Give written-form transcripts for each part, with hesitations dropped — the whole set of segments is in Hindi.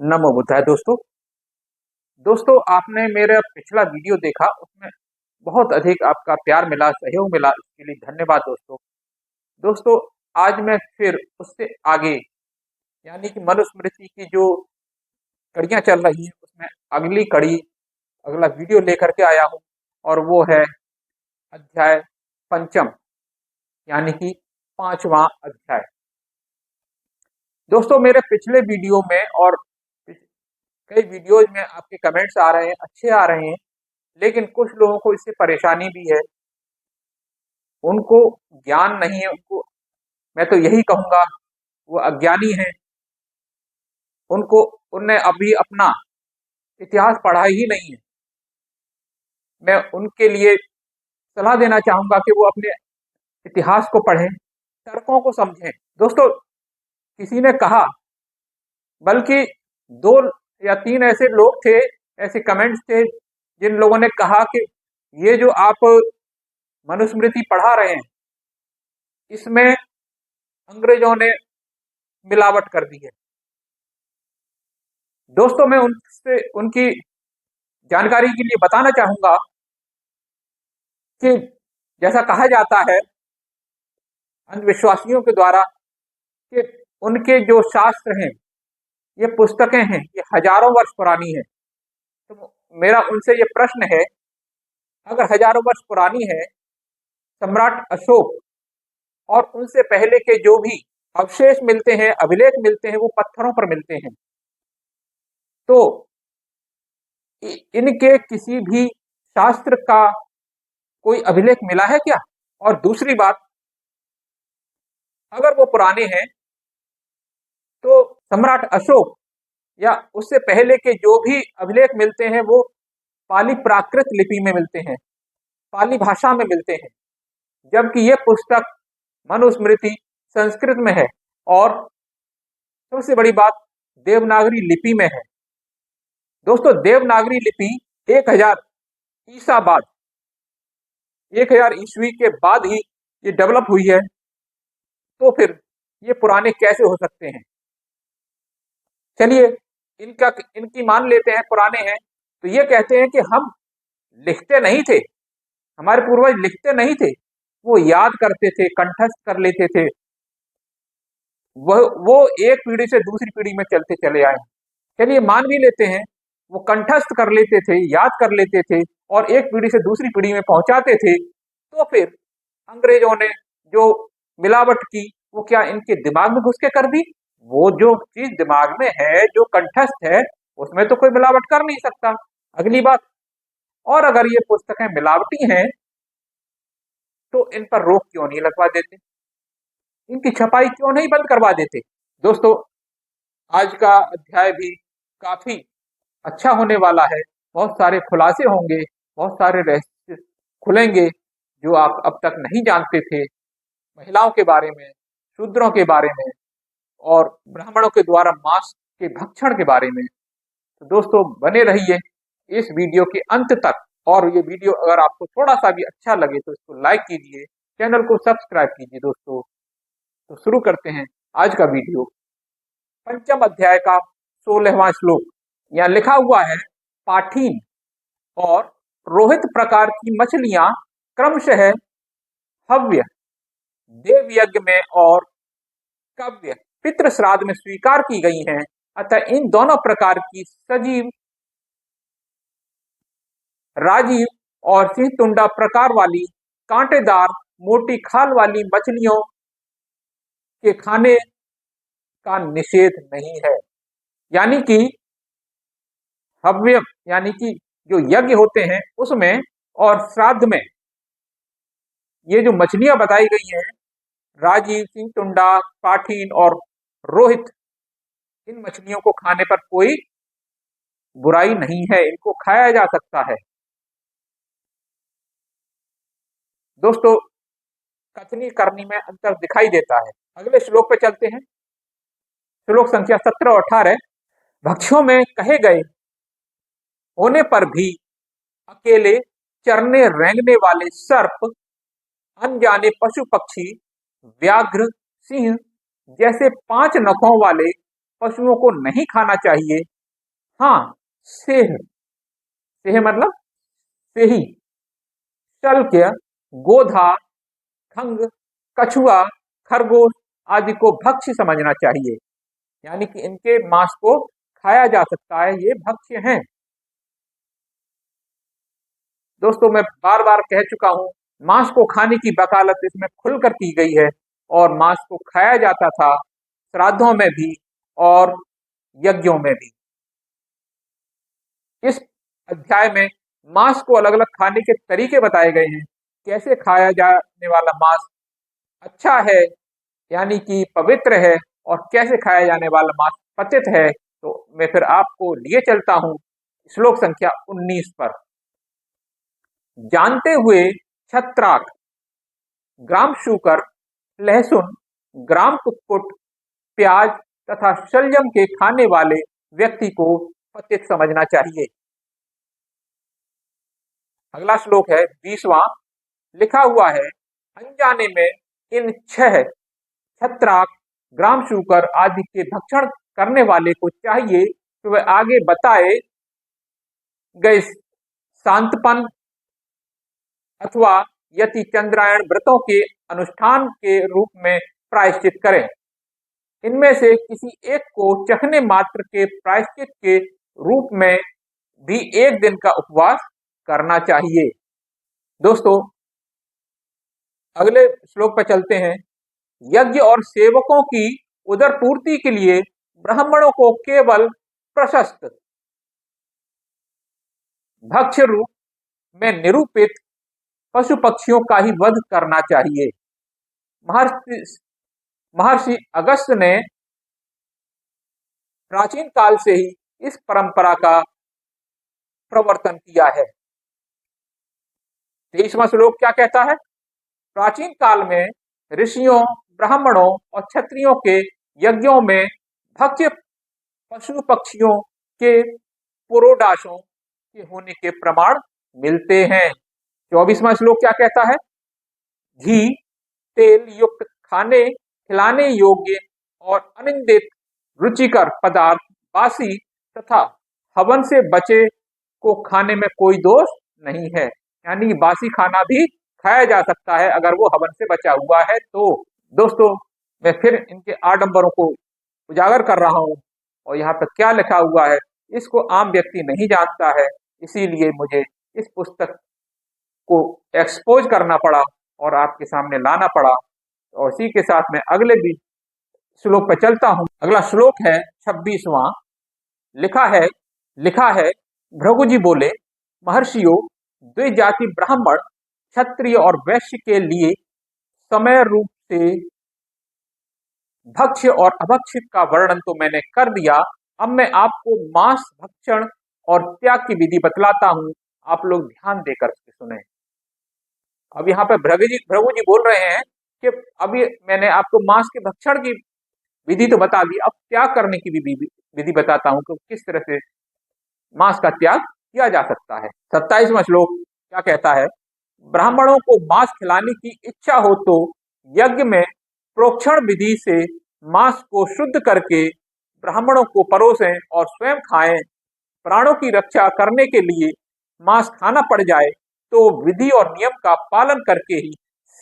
नमो बुद्धाय दोस्तों। दोस्तों, आपने मेरा पिछला वीडियो देखा, उसमें बहुत अधिक आपका प्यार मिला, सहयोग मिला, इसके लिए धन्यवाद दोस्तों। दोस्तों, आज मैं फिर उससे आगे यानी कि मनुस्मृति की जो कड़ियां चल रही हैं उसमें अगली कड़ी, अगला वीडियो लेकर के आया हूं और वो है अध्याय पंचम यानी कि पांचवा अध्याय। दोस्तों, मेरे पिछले वीडियो में और कई वीडियोज में आपके कमेंट्स आ रहे हैं, अच्छे आ रहे हैं, लेकिन कुछ लोगों को इससे परेशानी भी है, उनको ज्ञान नहीं है, उनको मैं तो यही कहूंगा वो अज्ञानी हैं। उनको उनने अभी अपना इतिहास पढ़ा ही नहीं है। मैं उनके लिए सलाह देना चाहूंगा कि वो अपने इतिहास को पढ़ें, तर्कों को समझें। दोस्तों, किसी ने कहा, बल्कि दो या तीन ऐसे लोग थे, ऐसे कमेंट्स थे जिन लोगों ने कहा कि ये जो आप मनुस्मृति पढ़ा रहे हैं इसमें अंग्रेजों ने मिलावट कर दी है। दोस्तों, मैं उनसे उनकी जानकारी के लिए बताना चाहूंगा कि जैसा कहा जाता है अंधविश्वासियों के द्वारा कि उनके जो शास्त्र हैं, ये पुस्तकें हैं, ये हजारों वर्ष पुरानी है। तो मेरा उनसे ये प्रश्न है, अगर हजारों वर्ष पुरानी है, सम्राट अशोक और उनसे पहले के जो भी अवशेष मिलते हैं, अभिलेख मिलते हैं, वो पत्थरों पर मिलते हैं, तो इनके किसी भी शास्त्र का कोई अभिलेख मिला है क्या? और दूसरी बात, अगर वो पुराने हैं तो सम्राट अशोक या उससे पहले के जो भी अभिलेख मिलते हैं वो पाली प्राकृत लिपि में मिलते हैं, पाली भाषा में मिलते हैं, जबकि ये पुस्तक मनुस्मृति संस्कृत में है और सबसे बड़ी बात देवनागरी लिपि में है। दोस्तों, देवनागरी लिपि 1000 ईसा बाद, 1000 ईस्वी के बाद ही ये डेवलप हुई है, तो फिर ये पुराने कैसे हो सकते हैं? चलिए इनकी मान लेते हैं पुराने हैं, तो ये कहते हैं कि हम लिखते नहीं थे, हमारे पूर्वज लिखते नहीं थे, वो याद करते थे, कंठस्थ कर लेते थे। वो एक पीढ़ी से दूसरी पीढ़ी में चलते चले आए। चलिए मान भी लेते हैं, वो कंठस्थ कर लेते थे, याद कर लेते थे और एक पीढ़ी से दूसरी पीढ़ी में पहुंचाते थे, तो फिर अंग्रेजों ने जो मिलावट की वो क्या इनके दिमाग में घुस के कर दी? वो जो चीज दिमाग में है, जो कंठस्थ है, उसमें तो कोई मिलावट कर नहीं सकता। अगली बात, और अगर ये पुस्तकें मिलावटी हैं तो इन पर रोक क्यों नहीं लगवा देते, इनकी छपाई क्यों नहीं बंद करवा देते? दोस्तों, आज का अध्याय भी काफी अच्छा होने वाला है, बहुत सारे खुलासे होंगे, बहुत सारे रहस्य खुलेंगे जो आप अब तक नहीं जानते थे, महिलाओं के बारे में, शूद्रों के बारे में और ब्राह्मणों के द्वारा मांस के भक्षण के बारे में। तो दोस्तों, बने रहिए इस वीडियो के अंत तक, और ये वीडियो अगर आपको थोड़ा सा भी अच्छा लगे तो इसको लाइक कीजिए, चैनल को सब्सक्राइब कीजिए। दोस्तों, तो शुरू करते हैं आज का वीडियो। पंचम अध्याय का 16वां श्लोक, यहाँ लिखा हुआ है, पाठीन और रोहित प्रकार की मछलियां क्रमशः हव्य, देव यज्ञ में और कव्य, पितृ श्राद्ध में स्वीकार की गई हैं। अतः इन दोनों प्रकार की सजीव, राजीव और सिंहतुंडा प्रकार वाली कांटेदार मोटी खाल वाली मछलियों के खाने का निषेध नहीं है। यानी कि हव्य यानी कि जो यज्ञ होते हैं उसमें और श्राद्ध में ये जो मछलियां बताई गई हैं, राजीव, सिंहतुंडा, पाठीन और रोहित, इन मछलियों को खाने पर कोई बुराई नहीं है, इनको खाया जा सकता है। दोस्तों, कथनी करनी में अंतर दिखाई देता है। अगले श्लोक पे चलते हैं, श्लोक संख्या 17 और 18। भक्ष्यों में कहे गए होने पर भी अकेले चरने रेंगने वाले सर्प, अनजाने पशु पक्षी, व्याघ्र, सिंह जैसे 5 नखों वाले पशुओं को नहीं खाना चाहिए, हाँ, सेह, सेह मतलब सेही, शल्य, गोधा, खंग, कछुआ, खरगोश आदि को भक्ष्य समझना चाहिए, यानी कि इनके मांस को खाया जा सकता है, ये भक्ष्य हैं। दोस्तों मैं बार बार कह चुका हूं, मांस को खाने की वकालत इसमें खुलकर की गई है और मांस को खाया जाता था श्राद्धों में भी और यज्ञों में भी। इस अध्याय में मांस को अलग अलग खाने के तरीके बताए गए हैं, कैसे खाया जाने वाला मांस अच्छा है यानी कि पवित्र है और कैसे खाया जाने वाला मांस पतित है। तो मैं फिर आपको लिए चलता हूं श्लोक संख्या 19 पर। जानते हुए छत्राक, ग्राम शूकर, लहसुन, ग्राम कुक्कुट, प्याज तथा शलजम के खाने वाले व्यक्ति को पतित समझना चाहिए। अगला श्लोक है 20वां, लिखा हुआ है अनजाने में इन 6 छत्राक, ग्राम शूकर आदि के भक्षण करने वाले को चाहिए कि वह आगे बताए गए शांतपन अथवा यति चंद्रायण व्रतों के अनुष्ठान के रूप में प्रायश्चित करें। इनमें से किसी एक को चखने मात्र के प्रायश्चित के रूप में भी एक दिन का उपवास करना चाहिए। दोस्तों अगले श्लोक पर चलते हैं। यज्ञ और सेवकों की उदर पूर्ति के लिए ब्राह्मणों को केवल प्रशस्त भक्ष्य रूप में निरूपित पशु पक्षियों का ही वध करना चाहिए। महर्षि महर्षि अगस्त्य ने प्राचीन काल से ही इस परंपरा का प्रवर्तन किया है। 23वां श्लोक क्या कहता है? प्राचीन काल में ऋषियों, ब्राह्मणों और क्षत्रियों के यज्ञों में भक्ष्य पशु पक्षियों के पुरोडाशों के होने के प्रमाण मिलते हैं। 24वां श्लोक क्या कहता है? घी, तेल युक्त खाने खिलाने योग्य और अनिंदित रुचिकर पदार्थ बासी तथा हवन से बचे को खाने में कोई दोष नहीं है, यानी बासी खाना भी खाया जा सकता है अगर वो हवन से बचा हुआ है तो। दोस्तों मैं फिर इनके आडंबरों को उजागर कर रहा हूं और यहाँ पर क्या लिखा हुआ है इसको आम व्यक्ति नहीं जानता है, इसीलिए मुझे इस पुस्तक को एक्सपोज करना पड़ा और आपके सामने लाना पड़ा। और इसी के साथ मैं अगले भी श्लोक पर चलता हूं। अगला श्लोक है 26वां। लिखा है भृगु जी बोले, महर्षियों, द्विजाति ब्राह्मण, क्षत्रिय और वैश्य के लिए समय रूप से भक्ष्य और अभक्षित का वर्णन तो मैंने कर दिया। अब मैं आपको मांस भक्षण और त्याग की विधि बतलाता हूं, आप लोग ध्यान देकर सुने। अब यहाँ पे भृगु जी बोल रहे हैं कि अभी मैंने आपको मांस के भक्षण की विधि तो बता दी, अब त्याग करने की विधि बताता हूं कि किस तरह से मांस का त्याग किया जा सकता है। 27वां श्लोक क्या कहता है? ब्राह्मणों को मांस खिलाने की इच्छा हो तो यज्ञ में प्रोक्षण विधि से मांस को शुद्ध करके ब्राह्मणों को परोसें और स्वयं खाएं। प्राणों की रक्षा करने के लिए मांस खाना पड़ जाए तो विधि और नियम का पालन करके ही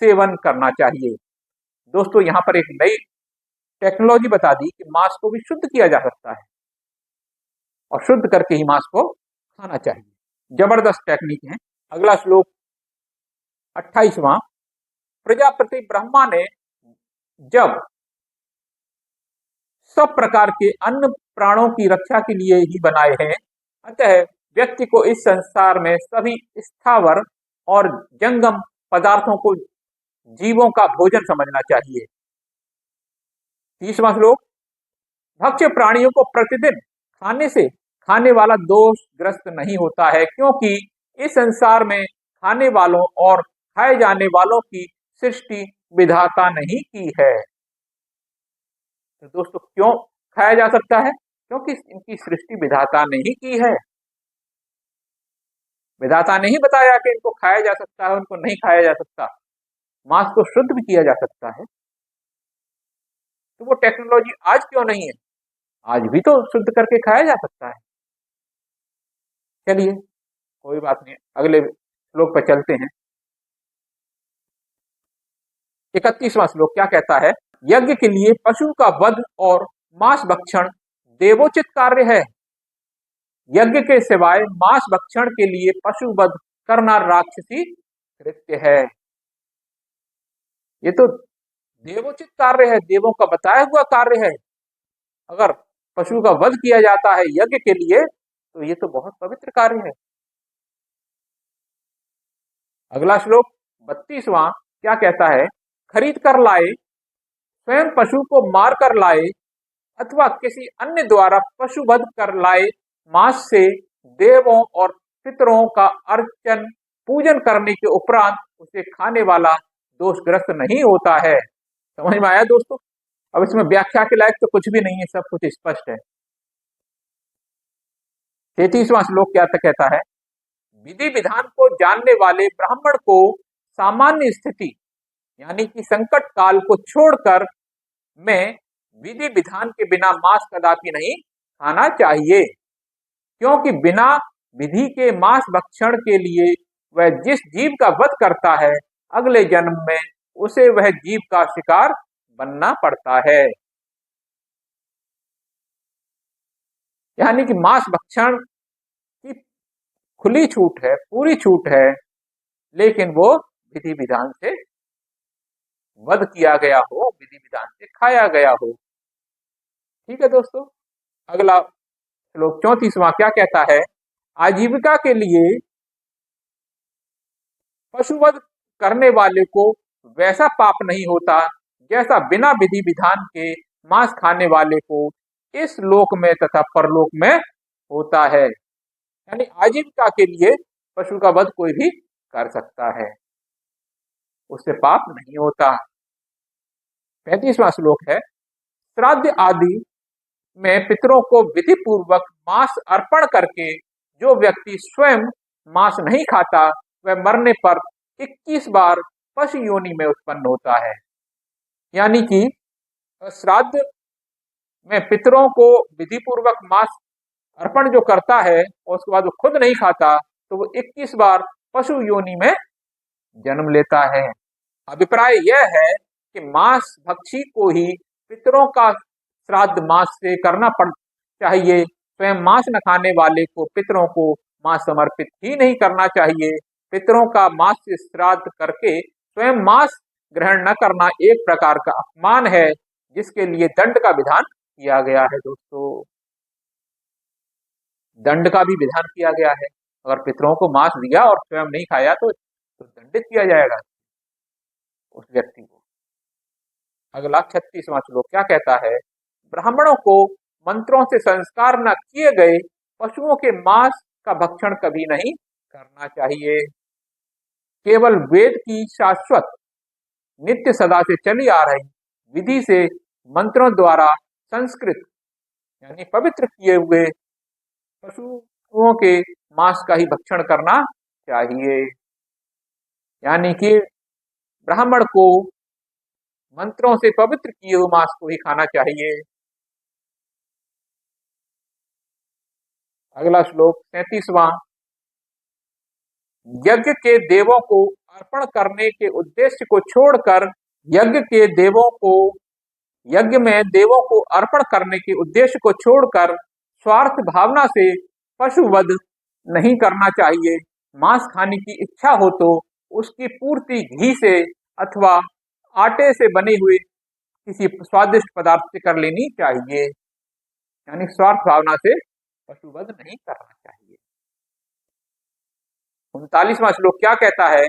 सेवन करना चाहिए। दोस्तों यहाँ पर एक नई टेक्नोलॉजी बता दी कि मांस को भी शुद्ध किया जा सकता है और शुद्ध करके ही मांस को खाना चाहिए। जबरदस्त टेक्निक है। अगला श्लोक 28वां। प्रजापति ब्रह्मा ने जब सब प्रकार के अन्य प्राणों की रक्षा के लिए ही बनाए हैं, अतः व्यक्ति को इस संसार में सभी स्थावर और जंगम पदार्थों को जीवों का भोजन समझना चाहिए। 30वां श्लोक। भक्ष्य प्राणियों को प्रतिदिन खाने से खाने वाला दोषग्रस्त नहीं होता है, क्योंकि इस संसार में खाने वालों और खाए जाने वालों की सृष्टि विधाता नहीं की है। तो दोस्तों क्यों खाया जा सकता है? क्योंकि इनकी सृष्टि विधाता नहीं की है। विधाता नहीं बताया कि इनको खाया जा सकता है, उनको नहीं खाया जा सकता। मांस को शुद्ध भी किया जा सकता है, तो वो टेक्नोलॉजी आज क्यों नहीं है? आज भी तो शुद्ध करके खाया जा सकता है। चलिए कोई बात नहीं, अगले श्लोक पर चलते हैं। 31वां श्लोक क्या कहता है? यज्ञ के लिए पशु का वध और मांस भक्षण देवोचित कार्य है। यज्ञ के सिवाय मांस भक्षण के लिए पशु वध करना राक्षसी कृत्य है। ये तो देवोचित कार्य है, देवों का बताया हुआ कार्य है। अगर पशु का वध किया जाता है यज्ञ के लिए तो ये तो बहुत पवित्र कार्य है। अगला श्लोक 32वां क्या कहता है? खरीद कर लाए, स्वयं पशु को मार कर लाए अथवा किसी अन्य द्वारा पशु वध कर लाए मांस से देवों और पितरों का अर्चन पूजन करने के उपरांत उसे खाने वाला दोषग्रस्त नहीं होता है। समझ में आया दोस्तों? अब इसमें व्याख्या के लायक तो कुछ भी नहीं है, सब कुछ स्पष्ट है। 33वां श्लोक क्या कहता है? विधि विधान को जानने वाले ब्राह्मण को सामान्य स्थिति यानी कि संकट काल को छोड़कर में विधि विधान के बिना मांस कदापि नहीं खाना चाहिए, क्योंकि बिना विधि के मांस भक्षण के लिए वह जिस जीव का वध करता है अगले जन्म में उसे वह जीव का शिकार बनना पड़ता है। यानी कि मांस भक्षण की खुली छूट है, पूरी छूट है, लेकिन वो विधि विधान से वध किया गया हो, विधि विधान से खाया गया हो। ठीक है दोस्तों, अगला श्लोक 34वां क्या कहता है? आजीविका के लिए पशुवध करने वाले को वैसा पाप नहीं होता जैसा बिना विधि विधान के मांस खाने वाले को इस लोक में तथा परलोक में होता है। यानी आजीविका के लिए पशु का वध कोई भी कर सकता है, उससे पाप नहीं होता। 35वां श्लोक है, श्राद्ध आदि में पितरों को विधि पूर्वक मांस अर्पण करके जो व्यक्ति स्वयं मांस नहीं खाता वह मरने पर 21 बार पशु योनि में उत्पन्न होता है। यानी कि श्राद्ध में पितरों को विधि पूर्वक मांस अर्पण जो करता है और उसके बाद वो खुद नहीं खाता तो वो 21 बार पशु योनि में जन्म लेता है। अभिप्राय यह है कि मांस भक्षी को ही पितरों का श्राद्ध मांस से करना पड़ चाहिए, स्वयं मांस न खाने वाले को पितरों को मांस समर्पित ही नहीं करना चाहिए। पितरों का मांस से श्राद्ध करके स्वयं मांस ग्रहण न करना एक प्रकार का अपमान है, जिसके लिए दंड का विधान किया गया है। दोस्तों, दंड का भी विधान किया गया है। अगर पितरों को मांस दिया और स्वयं नहीं खाया तो दंडित किया जाएगा उस व्यक्ति को। अगला 36वां श्लोक क्या कहता है? ब्राह्मणों को मंत्रों से संस्कार न किए गए पशुओं के मांस का भक्षण कभी नहीं करना चाहिए। केवल वेद की शाश्वत नित्य सदा से चली आ रही विधि से मंत्रों द्वारा संस्कृत यानी पवित्र किए हुए पशुओं के मांस का ही भक्षण करना चाहिए। यानी कि ब्राह्मण को मंत्रों से पवित्र किए हुए मांस को ही खाना चाहिए। अगला श्लोक 37वां, यज्ञ के देवों को अर्पण करने के उद्देश्य को छोड़कर यज्ञ में देवों को अर्पण करने के उद्देश्य को छोड़कर स्वार्थ भावना से पशुवध नहीं करना चाहिए। मांस खाने की इच्छा हो तो उसकी पूर्ति घी से अथवा आटे से बने हुए किसी स्वादिष्ट पदार्थ से कर लेनी चाहिए। यानी स्वार्थ भावना से पशुवध नहीं करना चाहिए। 39वां श्लोक क्या कहता है?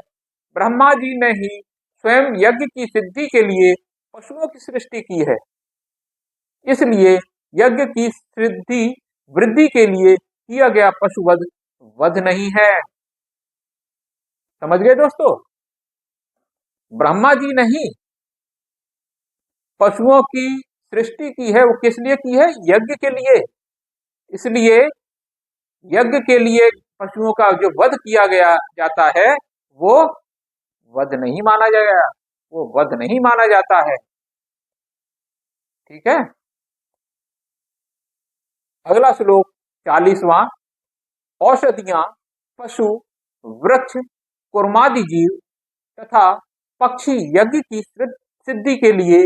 ब्रह्मा जी ने ही स्वयं यज्ञ की सिद्धि के लिए पशुओं की सृष्टि की है, इसलिए यज्ञ की सिद्धि वृद्धि के लिए किया गया पशुवध वध नहीं है। समझ गए दोस्तों? ब्रह्मा जी ने ही पशुओं की सृष्टि की है, वो किस लिए की है? यज्ञ के लिए। इसलिए यज्ञ के लिए पशुओं का जो वध किया गया जाता है वो वध नहीं माना जाएगा, वो वध नहीं माना जाता है। ठीक है। अगला श्लोक 40वां, औषधियां, पशु, वृक्ष, कुर्मादि जीव तथा पक्षी यज्ञ की सिद्धि के लिए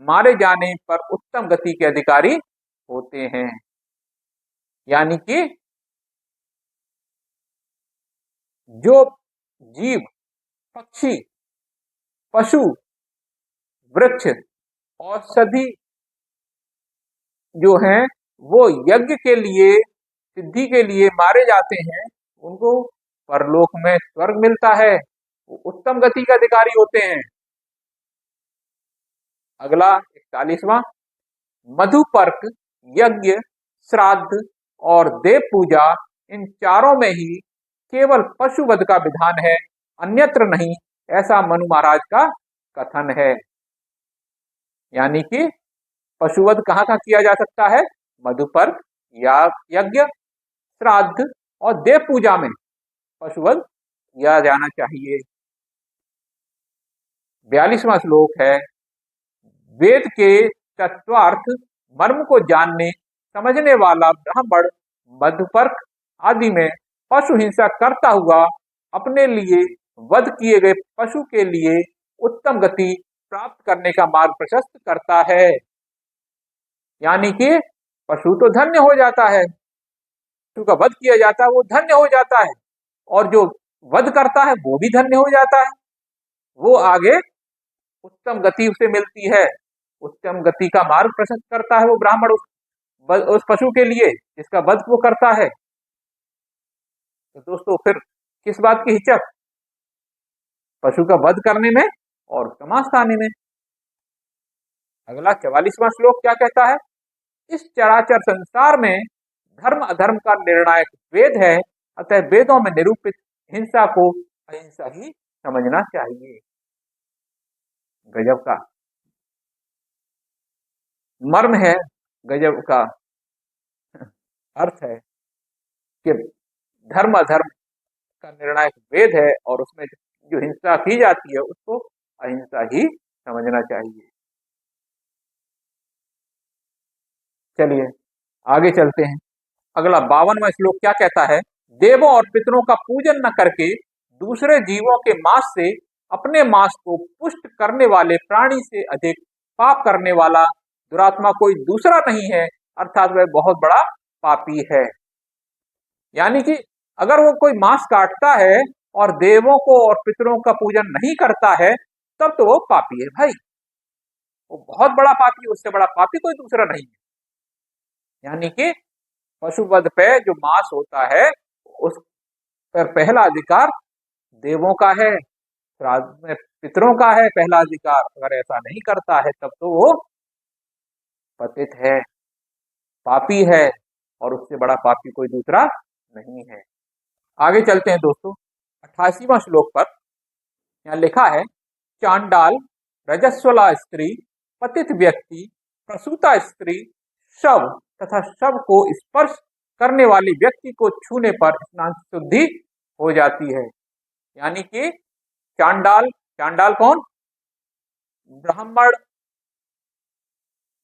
मारे जाने पर उत्तम गति के अधिकारी होते हैं। यानी कि जो जीव, पक्षी, पशु, वृक्ष, औषधि जो हैं वो यज्ञ के लिए, सिद्धि के लिए मारे जाते हैं, उनको परलोक में स्वर्ग मिलता है, वो उत्तम गति के अधिकारी होते हैं। अगला 41वां, मधुपर्क, यज्ञ, श्राद्ध और देव पूजा, इन चारों में ही केवल पशुवध का विधान है, अन्यत्र नहीं, ऐसा मनु महाराज का कथन है। यानी कि पशुवध कहाँ कहाँ किया जा सकता है? मधुपर्क, यज्ञ, श्राद्ध और देव पूजा में पशुवध किया जाना चाहिए। 42वां श्लोक है, वेद के तत्वार्थ मर्म को जानने समझने वाला ब्राह्मण मधुपर्क आदि में पशु हिंसा करता हुआ अपने लिए वध किए गए पशु के लिए उत्तम गति प्राप्त करने का मार्ग प्रशस्त करता है। यानी कि पशु तो धन्य हो जाता है, पशु का वध किया जाता है वो धन्य हो जाता है, और जो वध करता है वो भी धन्य हो जाता है, वो आगे उत्तम गति उसे मिलती है, उत्तम गति का मार्ग प्रशस्त करता है वो ब्राह्मण उस पशु के लिए जिसका वध वो करता है। तो दोस्तों फिर किस बात की हिचक? पशु का वध करने में और उसका मांस खाने में। अगला 44वां श्लोक क्या कहता है? इस चराचर संसार में धर्म अधर्म का निर्णायक वेद है, अतः वेदों में निरूपित हिंसा को अहिंसा ही समझना चाहिए। गजब का मर्म है, गजब का अर्थ है कि धर्म अधर्म का निर्णायक वेद है और उसमें जो हिंसा की जाती है उसको अहिंसा ही समझना चाहिए। चलिए आगे चलते हैं। अगला 52वां श्लोक क्या कहता है? देवों और पितरों का पूजन न करके दूसरे जीवों के मांस से अपने मांस को पुष्ट करने वाले प्राणी से अधिक पाप करने वाला दुरात्मा कोई दूसरा नहीं है, अर्थात वह बहुत बड़ा पापी है। यानी कि अगर वो कोई मांस काटता है और देवों को और पितरों का पूजन नहीं करता है तब तो वो पापी है भाई, वो बहुत बड़ा पापी, उससे बड़ा पापी कोई दूसरा नहीं है। यानी कि पशुवध पे जो मांस होता है उस पर पहला अधिकार देवों का है, श्राद्ध में पितरों का है पहला अधिकार। अगर ऐसा नहीं करता है तब तो वो पतित है, पापी है, और उससे बड़ा पापी कोई दूसरा नहीं है। आगे चलते हैं दोस्तों 88वां श्लोक पर। यहाँ लिखा है, चांडाल, रजस्वला स्त्री, पतित व्यक्ति, प्रसूता स्त्री, शव तथा शव को स्पर्श करने वाले व्यक्ति को छूने पर स्नान शुद्धि हो जाती है। यानी कि चांडाल, चांडाल कौन? ब्राह्मण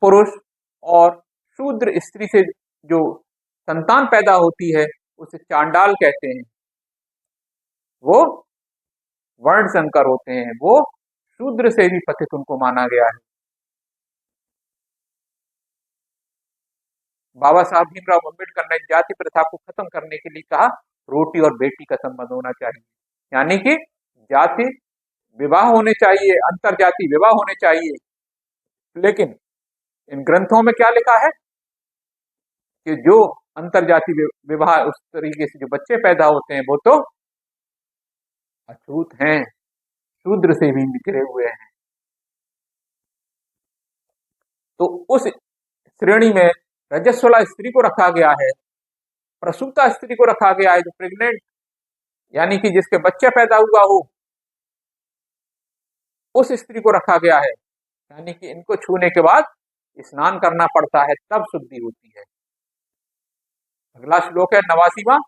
पुरुष और शूद्र स्त्री से जो संतान पैदा होती है उसे चांडाल कहते हैं, वो वर्ण संकर होते हैं, वो शूद्र से भी पतित उनको माना गया है। बाबा साहब भीमराव अम्बेडकर ने जाति प्रथा को खत्म करने के लिए कहा, रोटी और बेटी का संबंध होना चाहिए। यानी कि जाति विवाह होने चाहिए, अंतर जाति विवाह होने चाहिए, लेकिन इन ग्रंथों में क्या लिखा है कि जो अंतर जाति विवाह उस तरीके से जो बच्चे पैदा होते हैं वो तो अछूत हैं, शूद्र से भी निकले हुए हैं। तो उस श्रेणी में रजस्वला स्त्री को रखा गया है, प्रसूता स्त्री को रखा गया है, जो प्रेग्नेंट यानी कि जिसके बच्चे पैदा हुआ हो उस स्त्री को रखा गया है। यानी कि इनको छूने के बाद स्नान करना पड़ता है तब शुद्धि होती है। अगला श्लोक है 89वां।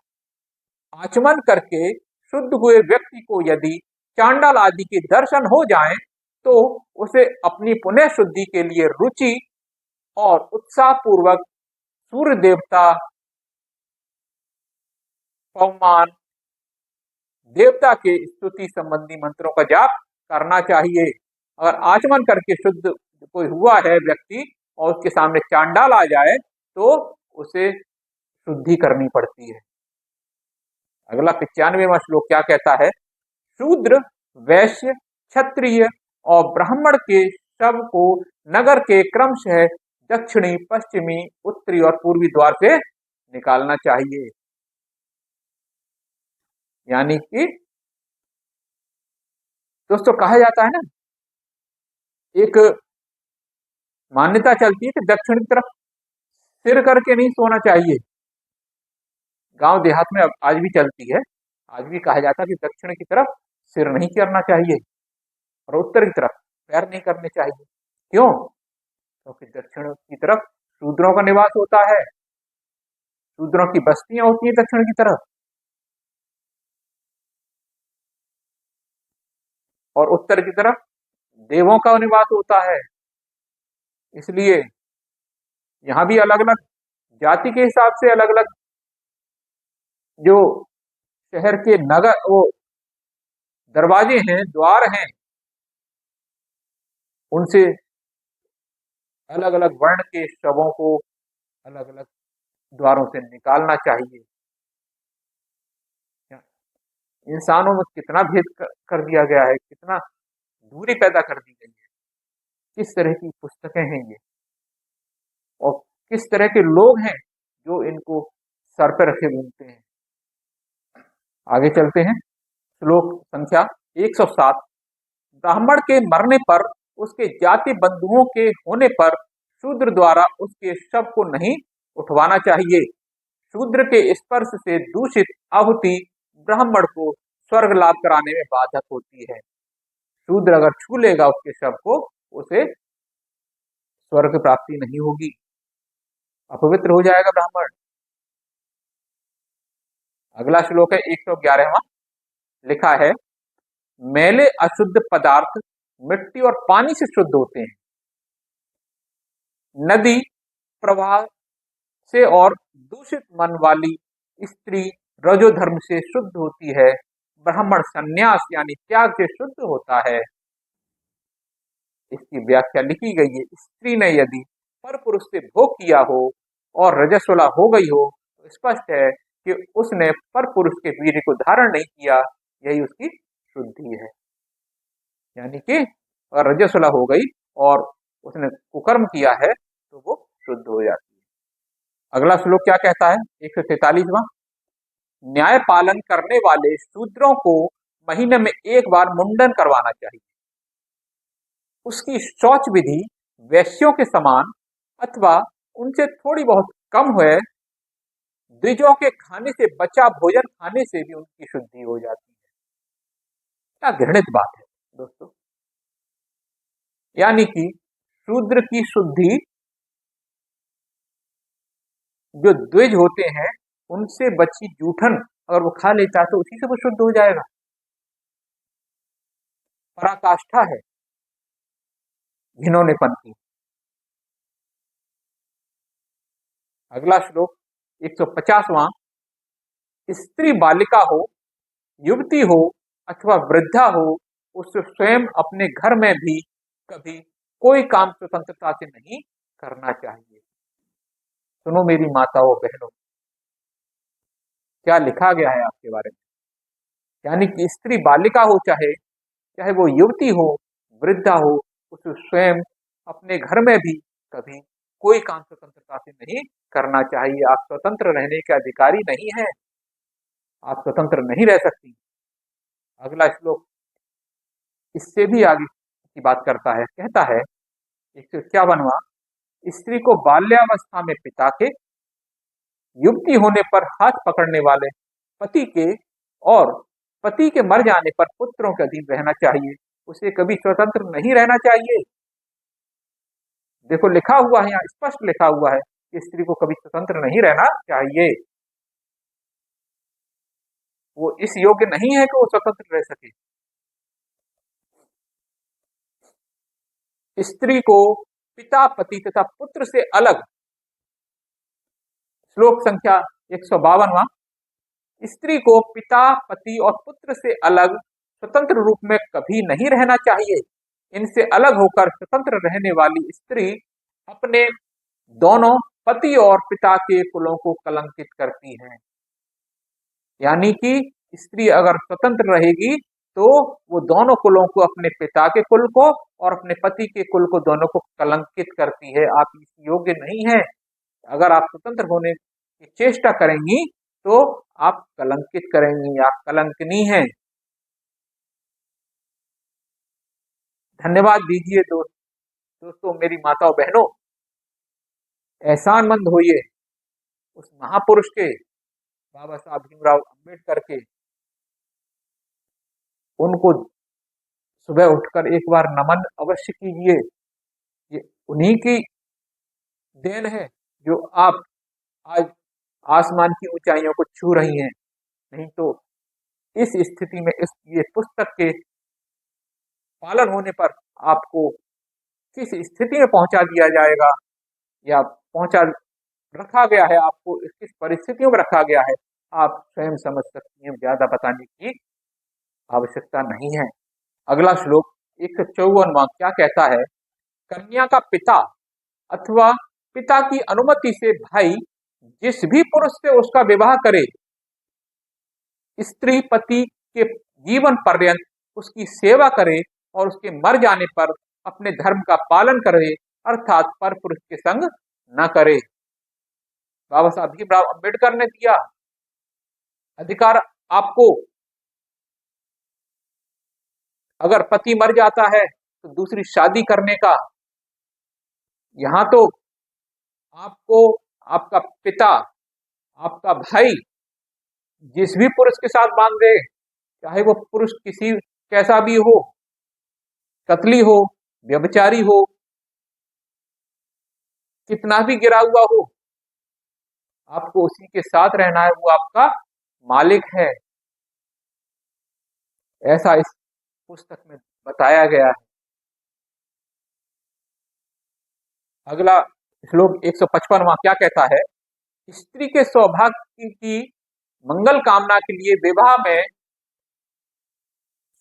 आचमन करके शुद्ध हुए व्यक्ति को यदि चांडाल आदि के दर्शन हो जाएं तो उसे अपनी पुनः शुद्धि के लिए रुचि और उत्साह पूर्वक सूर्य देवता पवमान, देवता के स्तुति संबंधी मंत्रों का जाप करना चाहिए। अगर आचमन करके शुद्ध कोई हुआ है व्यक्ति और उसके सामने चांडाल आ जाए तो उसे शुद्धि करनी पड़ती है। अगला 95वां श्लोक क्या कहता है? शूद्र, वैश्य, क्षत्रिय और ब्राह्मण के शव को नगर के क्रमशः दक्षिणी, पश्चिमी, उत्तरी और पूर्वी द्वार से निकालना चाहिए। यानी कि दोस्तों कहा जाता है ना, एक मान्यता चलती है कि दक्षिण की तरफ सिर करके नहीं सोना चाहिए। गांव देहात में अब आज भी चलती है, आज भी कहा जाता है कि दक्षिण की तरफ सिर नहीं करना चाहिए और उत्तर की तरफ पैर नहीं करने चाहिए। क्यों? क्योंकि दक्षिण की तरफ शूद्रों का निवास होता है, शूद्रों की बस्तियां होती है दक्षिण की तरफ, और उत्तर की तरफ देवों का निवास होता है। इसलिए यहां भी अलग अलग जाति के हिसाब से अलग अलग जो शहर के नगर वो दरवाजे हैं, द्वार हैं, उनसे अलग अलग वर्ण के शवों को अलग अलग द्वारों से निकालना चाहिए। इंसानों में कितना भेद कर दिया गया है, कितना दूरी पैदा कर दी गई है। किस तरह की पुस्तकें हैं ये, और किस तरह के लोग हैं जो इनको सर पे रखे घूमते हैं। आगे चलते हैं, श्लोक संख्या 107। ब्राह्मण के मरने पर उसके जाति बंधुओं के होने पर शूद्र द्वारा उसके शव को नहीं उठवाना चाहिए। शूद्र के स्पर्श से दूषित आहुति ब्राह्मण को स्वर्ग लाभ कराने में बाधक होती है। शूद्र अगर छू लेगा उसके शव को, उसे स्वर्ग प्राप्ति नहीं होगी, अपवित्र हो जाएगा ब्राह्मण। अगला श्लोक है 111वां, लिखा है, मैले अशुद्ध पदार्थ मिट्टी और पानी से शुद्ध होते हैं। नदी प्रवाह से और दूषित मन वाली स्त्री रजोधर्म से शुद्ध होती है। ब्राह्मण संन्यास यानी त्याग से शुद्ध होता है। इसकी व्याख्या लिखी गई है, स्त्री ने यदि पर पुरुष से भोग किया हो और रजस्वला हो गई हो तो स्पष्ट है कि उसने पर पुरुष के वीर्य को धारण नहीं किया, यही उसकी शुद्धि है। यानी कि रजस्वला हो गई और उसने कुकर्म किया है तो वो शुद्ध हो जाती है। अगला श्लोक क्या कहता है? 143वां, न्याय पालन करने वाले शूद्रों को महीने में एक बार मुंडन करवाना चाहिए। उसकी शौच विधि वैश्यों के समान अथवा उनसे थोड़ी बहुत कम हुए, द्विजों के खाने से बचा भोजन खाने से भी उनकी शुद्धि हो जाती है। क्या घृणित बात है दोस्तों। यानी कि शूद्र की शुद्धि जो द्विज होते हैं उनसे बची जूठन अगर वो खा लेता है तो उसी से वो शुद्ध हो जाएगा। पराकाष्ठा है घिनौनेपन की। अगला श्लोक 150वां, स्त्री बालिका हो, युवती हो अथवा वृद्धा हो, उसे स्वयं अपने घर में भी कभी कोई काम स्वतंत्रता से नहीं करना चाहिए। सुनो मेरी माताओं बहनों, क्या लिखा गया है आपके बारे में। यानी कि स्त्री बालिका हो, चाहे चाहे वो युवती हो, वृद्धा हो, उसे स्वयं अपने घर में भी कभी कोई काम स्वतंत्रता से नहीं करना चाहिए। आप स्वतंत्र रहने के अधिकारी नहीं हैं, आप स्वतंत्र नहीं रह सकती। अगला श्लोक इससे भी आगे की बात करता है, कहता है 151वां, स्त्री को बाल्यावस्था में पिता के, युवती होने पर हाथ पकड़ने वाले पति के और पति के मर जाने पर पुत्रों के अधीन रहना चाहिए। उसे कभी स्वतंत्र नहीं रहना चाहिए। देखो लिखा हुआ है, यहाँ स्पष्ट लिखा हुआ है कि स्त्री को कभी स्वतंत्र नहीं रहना चाहिए। वो इस योग्य नहीं है कि वो स्वतंत्र रह सके। स्त्री को पिता, पति तथा पुत्र से अलग, श्लोक संख्या 152वां, स्त्री को पिता, पति और पुत्र से अलग स्वतंत्र रूप में कभी नहीं रहना चाहिए। इनसे अलग होकर स्वतंत्र रहने वाली स्त्री अपने दोनों पति और पिता के कुलों को कलंकित करती है। यानी कि स्त्री अगर स्वतंत्र रहेगी तो वो दोनों कुलों को, अपने पिता के कुल को और अपने पति के कुल को, दोनों को कलंकित करती है। आप इस योग्य नहीं है। अगर आप स्वतंत्र होने की चेष्टा करेंगी तो आप कलंकित करेंगी, आप कलंकनी हैं। धन्यवाद दीजिए दोस्तों, मेरी माताओं बहनों, एहसानमंद होइए उस महापुरुष के, बाबा साहब भीमराव अंबेडकर के। उनको सुबह उठकर एक बार नमन अवश्य कीजिए। ये उन्हीं की देन है जो आप आज आसमान की ऊंचाइयों को छू रही हैं। नहीं तो इस स्थिति में ये पुस्तक के पालन होने पर आपको किस स्थिति में पहुंचा दिया जाएगा या पहुंचा रखा गया है, आपको किस परिस्थितियों में रखा गया है, आप स्वयं समझ सकती हैं। ज्यादा बताने की आवश्यकता नहीं है। अगला श्लोक 154वां क्या कहता है? कन्या का पिता अथवा पिता की अनुमति से भाई जिस भी पुरुष से उसका विवाह करे, स्त्री पति के जीवन पर्यंत उसकी सेवा करे और उसके मर जाने पर अपने धर्म का पालन करे, अर्थात पर पुरुष के संग न करे। बाबा साहब भीमराव अंबेडकर ने दिया अधिकार आपको। अगर पति मर जाता है तो दूसरी शादी करने का। यहां तो आपको आपका पिता, आपका भाई जिस भी पुरुष के साथ बांध दे, चाहे वो पुरुष किसी कैसा भी हो, कतली हो, व्यभिचारी हो, कितना भी गिरा हुआ हो, आपको उसी के साथ रहना है। वो आपका मालिक है। ऐसा इस पुस्तक में बताया गया है। अगला श्लोक 155वां क्या कहता है? स्त्री के सौभाग्य की मंगल कामना के लिए विवाह में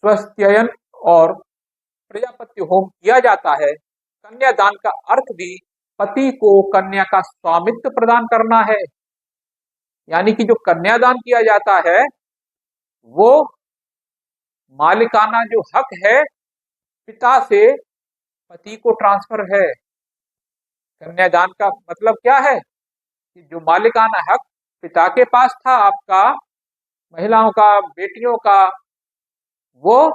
स्वस्त्ययन और प्रजापत्य होम किया जाता है। कन्यादान का अर्थ भी पति को कन्या का स्वामित्व प्रदान करना है। यानी कि जो कन्यादान किया जाता है वो मालिकाना जो हक है पिता से पति को ट्रांसफर है। कन्यादान का मतलब क्या है कि जो मालिकाना हक पिता के पास था, आपका, महिलाओं का, बेटियों का, वो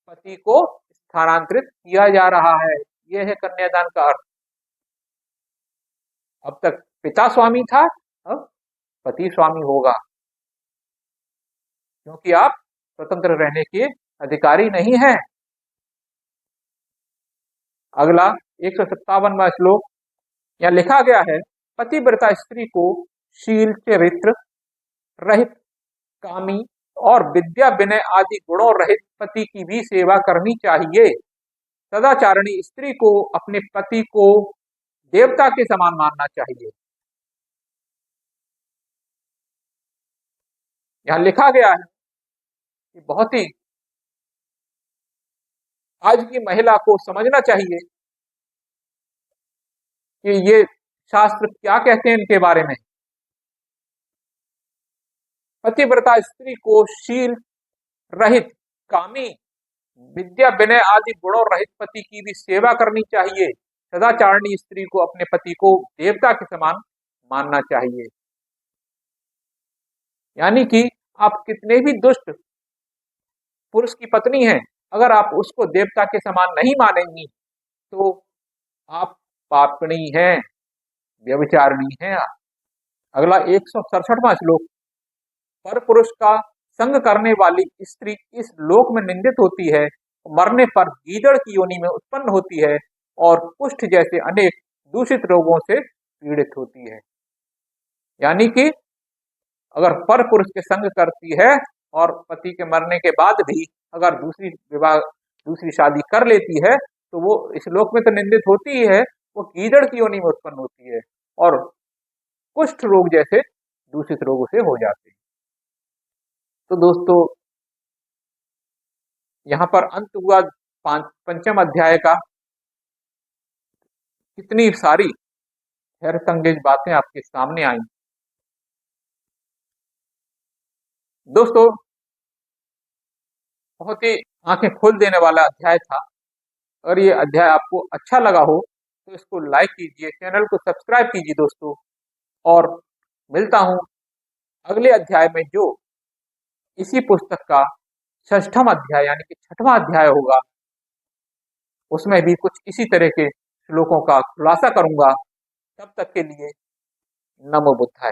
पति को स्थानांतरित किया जा रहा है। यह है कन्यादान का अर्थ। अब तक पिता स्वामी था, अब पति स्वामी होगा, क्योंकि आप स्वतंत्र रहने के अधिकारी नहीं हैं। अगला 157वां श्लोक यहाँ लिखा गया है, पतिव्रता स्त्री को शील, चरित्र रहित, कामी और विद्या विनय आदि गुणों रहित पति की भी सेवा करनी चाहिए। सदाचारणी स्त्री को अपने पति को देवता के समान मानना चाहिए। यहाँ लिखा गया है कि बहुत ही आज की महिला को समझना चाहिए कि ये शास्त्र क्या कहते हैं इनके बारे में। पतिव्रता स्त्री को शील रहित, कामी, विद्या विनय आदि गुणों रहित पति की भी सेवा करनी चाहिए। सदाचारणी स्त्री को अपने पति को देवता के समान मानना चाहिए। यानी कि आप कितने भी दुष्ट पुरुष की पत्नी हैं, अगर आप उसको देवता के समान नहीं मानेंगी तो आप पापणी हैं, व्यभिचारिणी हैं। अगला 167वां श्लोक, पर पुरुष का संग करने वाली स्त्री इस लोक में निंदित होती है, मरने पर गीदड़ की योनि में उत्पन्न होती है और कुष्ठ जैसे अनेक दूषित रोगों से पीड़ित होती है। यानी कि अगर पर पुरुष के संग करती है और पति के मरने के बाद भी अगर दूसरी शादी कर लेती है तो वो इस लोक में तो निंदित होती ही है, वो गीदड़ की योनि में उत्पन्न होती है और कुष्ठ रोग जैसे दूषित रोगों से हो जाते हैं। तो दोस्तों यहाँ पर अंत हुआ पंचम अध्याय का। कितनी सारी हैरत अंगेज बातें आपके सामने आई। दोस्तों बहुत ही आंखें खोल देने वाला अध्याय था। अगर ये अध्याय आपको अच्छा लगा हो तो इसको लाइक कीजिए, चैनल को सब्सक्राइब कीजिए दोस्तों। और मिलता हूं अगले अध्याय में, जो इसी पुस्तक का षष्ठम अध्याय यानी कि छठवां अध्याय होगा। उसमें भी कुछ इसी तरह के श्लोकों का खुलासा करूंगा। तब तक के लिए नमो बुद्धाय।